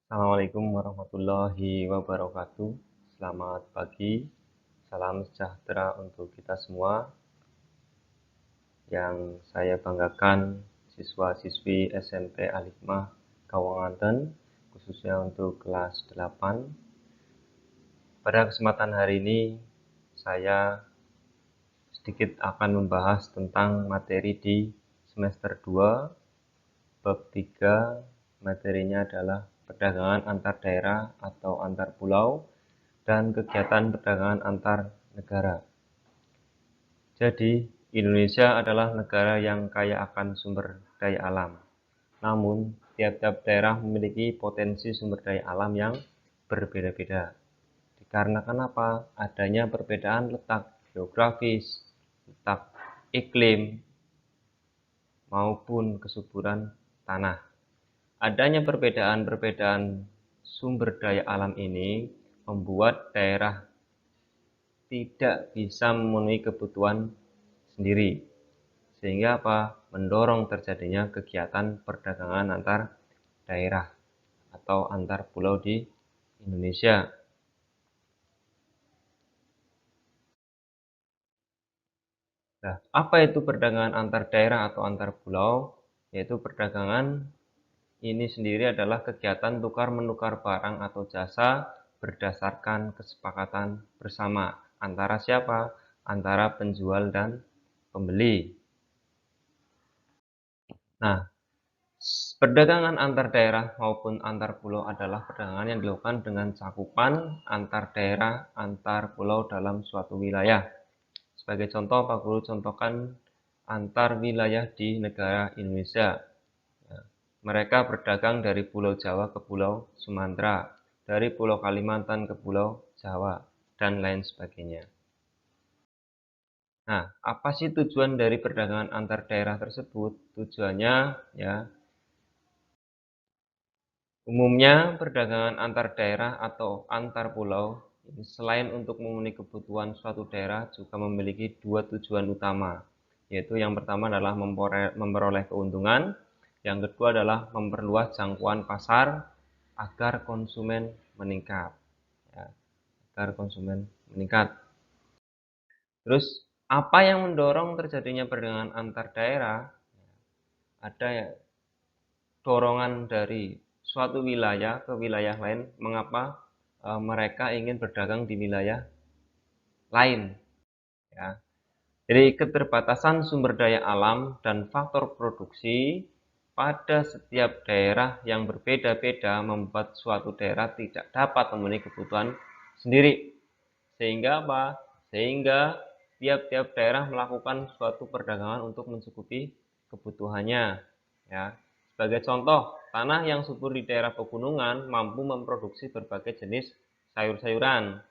Assalamualaikum warahmatullahi wabarakatuh. Selamat pagi, salam sejahtera untuk kita semua. Yang saya banggakan siswa-siswi SMP Al-Hikmah Kawanganten, khususnya untuk kelas 8. Pada kesempatan hari ini, saya sedikit akan membahas tentang materi di semester 2, bab 3, materinya adalah perdagangan antar daerah atau antar pulau dan kegiatan perdagangan antar negara. Jadi, Indonesia adalah negara yang kaya akan sumber daya alam. Namun, tiap-tiap daerah memiliki potensi sumber daya alam yang berbeda-beda. Dikarenakan apa? Adanya perbedaan letak geografis, letak iklim, maupun kesuburan tanah. Adanya perbedaan-perbedaan sumber daya alam ini membuat daerah tidak bisa memenuhi kebutuhan sendiri. Sehingga apa? Mendorong terjadinya kegiatan perdagangan antar daerah atau antar pulau di Indonesia. Nah, apa itu perdagangan antar daerah atau antar pulau? Yaitu perdagangan ini sendiri adalah kegiatan tukar-menukar barang atau jasa berdasarkan kesepakatan bersama antara siapa? Antara penjual dan pembeli. Nah, perdagangan antar daerah maupun antar pulau adalah perdagangan yang dilakukan dengan cakupan antar daerah, antar pulau dalam suatu wilayah. Sebagai contoh, Pak Guru contohkan antar wilayah di negara Indonesia. Mereka berdagang dari Pulau Jawa ke Pulau Sumatera, dari Pulau Kalimantan ke Pulau Jawa, dan lain sebagainya. Nah, apa sih tujuan dari perdagangan antar daerah tersebut? Tujuannya, ya, umumnya perdagangan antar daerah atau antar pulau selain untuk memenuhi kebutuhan suatu daerah juga memiliki dua tujuan utama, yaitu yang pertama adalah memperoleh keuntungan, yang kedua adalah memperluas jangkauan pasar agar konsumen meningkat. Ya, agar konsumen meningkat. Terus, apa yang mendorong terjadinya perdagangan antar daerah? Ada ya, dorongan dari suatu wilayah ke wilayah lain, mengapa mereka ingin berdagang di wilayah lain, ya. Jadi keterbatasan sumber daya alam dan faktor produksi pada setiap daerah yang berbeda-beda membuat suatu daerah tidak dapat memenuhi kebutuhan sendiri. Sehingga apa? Sehingga tiap-tiap daerah melakukan suatu perdagangan untuk mencukupi kebutuhannya, ya. Sebagai contoh, tanah yang subur di daerah pegunungan mampu memproduksi berbagai jenis sayur-sayuran.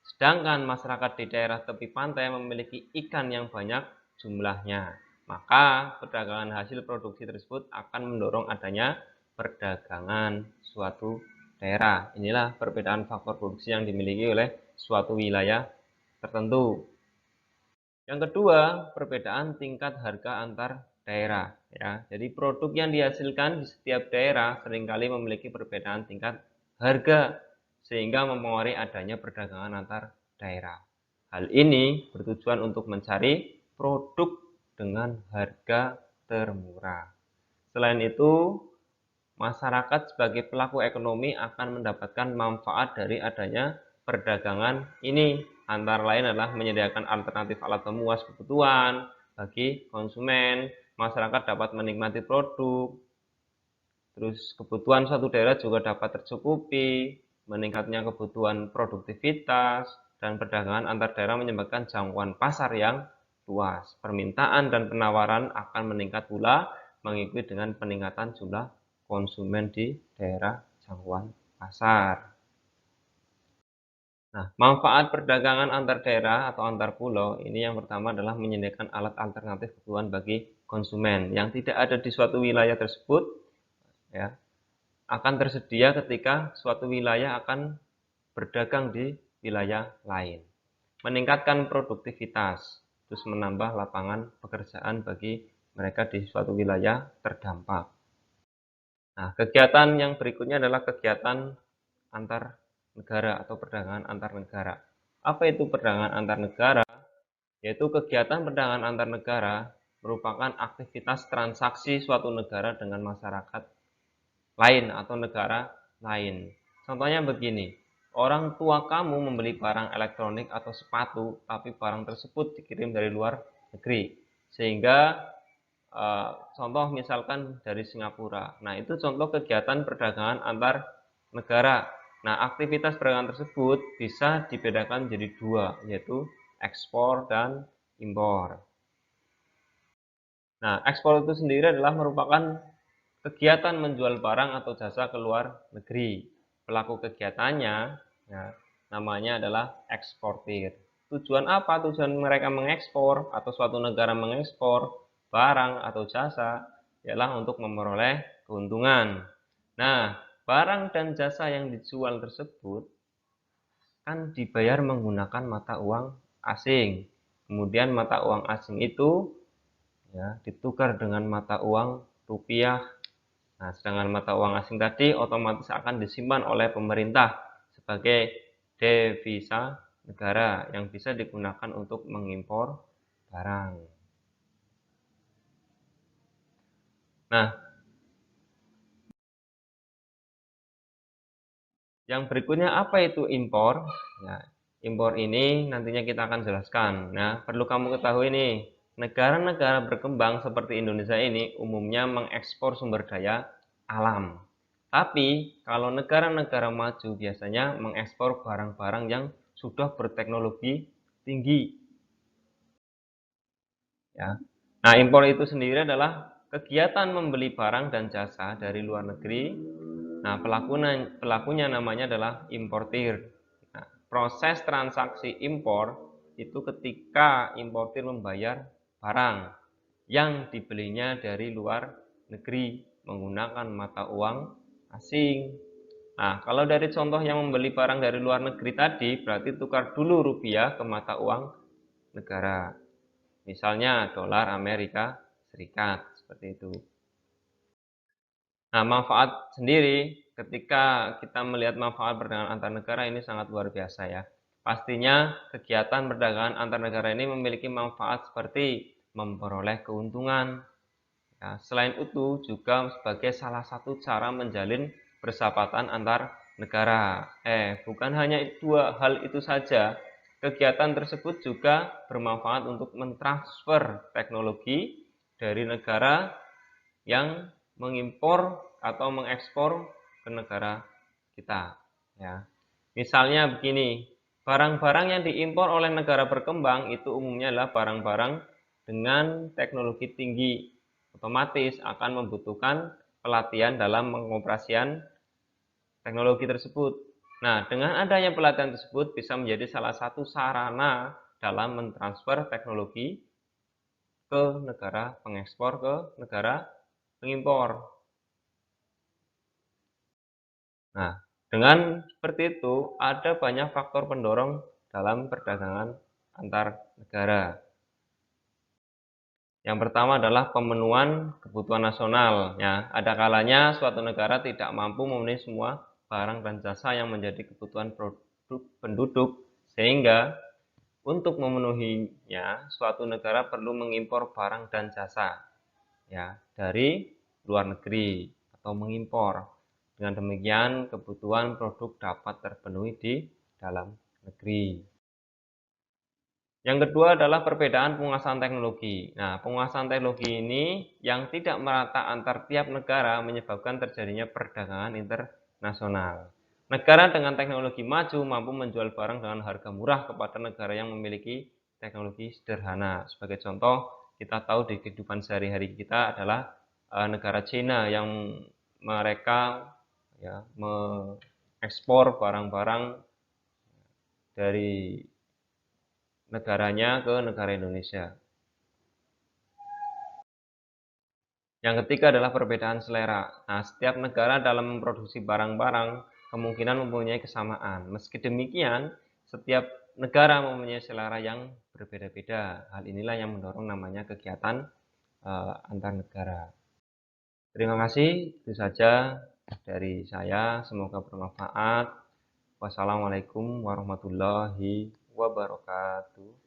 Sedangkan masyarakat di daerah tepi pantai memiliki ikan yang banyak jumlahnya. Maka perdagangan hasil produksi tersebut akan mendorong adanya perdagangan suatu daerah. Inilah perbedaan faktor produksi yang dimiliki oleh suatu wilayah tertentu. Yang kedua, perbedaan tingkat harga antar daerah, ya. Jadi produk yang dihasilkan di setiap daerah seringkali memiliki perbedaan tingkat harga sehingga mempengaruhi adanya perdagangan antar daerah. Hal ini bertujuan untuk mencari produk dengan harga termurah. Selain itu, masyarakat sebagai pelaku ekonomi akan mendapatkan manfaat dari adanya perdagangan ini. Antara lain adalah menyediakan alternatif alat pemuas kebutuhan bagi konsumen, masyarakat dapat menikmati produk, terus kebutuhan suatu daerah juga dapat tercukupi, meningkatnya kebutuhan produktivitas, dan perdagangan antar daerah menyebabkan jangkauan pasar yang luas. Permintaan dan penawaran akan meningkat pula mengikuti dengan peningkatan jumlah konsumen di daerah jangkauan pasar. Nah, manfaat perdagangan antar daerah atau antar pulau ini yang pertama adalah menyediakan alat alternatif kebutuhan bagi konsumen yang tidak ada di suatu wilayah tersebut, ya, akan tersedia ketika suatu wilayah akan berdagang di wilayah lain. Meningkatkan produktivitas, terus menambah lapangan pekerjaan bagi mereka di suatu wilayah terdampak. Nah, kegiatan yang berikutnya adalah kegiatan antar negara atau perdagangan antar negara. Apa itu perdagangan antar negara? Yaitu kegiatan perdagangan antar negara merupakan aktivitas transaksi suatu negara dengan masyarakat lain atau negara lain. Contohnya begini, orang tua kamu membeli barang elektronik atau sepatu, tapi barang tersebut dikirim dari luar negeri. Sehingga contoh misalkan dari Singapura. Nah, itu contoh kegiatan perdagangan antar negara. Nah, aktivitas perdagangan tersebut bisa dibedakan jadi dua, yaitu ekspor dan impor. Nah, ekspor itu sendiri adalah merupakan kegiatan menjual barang atau jasa ke luar negeri. Pelaku kegiatannya ya, namanya adalah eksportir. Tujuan apa? Tujuan mereka mengekspor atau suatu negara mengekspor barang atau jasa ialah untuk memperoleh keuntungan. Nah, barang dan jasa yang dijual tersebut kan dibayar menggunakan mata uang asing. Kemudian mata uang asing itu ya ditukar dengan mata uang rupiah. Nah, sedangkan mata uang asing tadi otomatis akan disimpan oleh pemerintah sebagai devisa negara yang bisa digunakan untuk mengimpor barang. Nah, yang berikutnya apa itu impor? Nah, impor ini nantinya kita akan jelaskan. Nah, perlu kamu ketahui nih, negara-negara berkembang seperti Indonesia ini umumnya mengekspor sumber daya alam. Tapi, kalau negara-negara maju biasanya mengekspor barang-barang yang sudah berteknologi tinggi. Ya. Nah, impor itu sendiri adalah kegiatan membeli barang dan jasa dari luar negeri. Nah, pelakunya namanya adalah importir. Nah, proses transaksi impor itu ketika importir membayar barang yang dibelinya dari luar negeri menggunakan mata uang asing. Nah, kalau dari contoh yang membeli barang dari luar negeri tadi, berarti tukar dulu rupiah ke mata uang negara. Misalnya dolar Amerika Serikat, seperti itu. Nah, manfaat sendiri ketika kita melihat manfaat perdagangan antar negara ini sangat luar biasa ya. Pastinya kegiatan perdagangan antar negara ini memiliki manfaat seperti memperoleh keuntungan. Ya, selain itu juga sebagai salah satu cara menjalin persahabatan antar negara. Bukan hanya dua hal itu saja. Kegiatan tersebut juga bermanfaat untuk mentransfer teknologi dari negara yang mengimpor atau mengekspor ke negara kita ya. Misalnya begini, barang-barang yang diimpor oleh negara berkembang itu umumnya adalah barang-barang dengan teknologi tinggi, otomatis akan membutuhkan pelatihan dalam pengoperasian teknologi tersebut. Nah, dengan adanya pelatihan tersebut bisa menjadi salah satu sarana dalam mentransfer teknologi ke negara pengekspor ke negara pengimpor. Nah, dengan seperti itu ada banyak faktor pendorong dalam perdagangan antar negara. Yang pertama adalah pemenuhan kebutuhan nasional. Ya, ada kalanya suatu negara tidak mampu memenuhi semua barang dan jasa yang menjadi kebutuhan produk penduduk, sehingga untuk memenuhinya suatu negara perlu mengimpor barang dan jasa ya dari luar negeri atau mengimpor. Dengan demikian kebutuhan produk dapat terpenuhi di dalam negeri. Yang kedua adalah perbedaan penguasaan teknologi. Nah, penguasaan teknologi ini yang tidak merata antar tiap negara menyebabkan terjadinya perdagangan internasional. Negara dengan teknologi maju mampu menjual barang dengan harga murah kepada negara yang memiliki teknologi sederhana. Sebagai contoh, kita tahu di kehidupan sehari-hari kita adalah negara China yang mereka ya mengekspor barang-barang dari negaranya ke negara Indonesia. Yang ketiga adalah perbedaan selera. Nah, setiap negara dalam memproduksi barang-barang kemungkinan mempunyai kesamaan. Meski demikian, setiap negara mempunyai selera yang berbeda-beda. Hal inilah yang mendorong namanya kegiatan antar negara. Terima kasih, itu saja dari saya, semoga bermanfaat. Wassalamualaikum warahmatullahi wabarakatuh.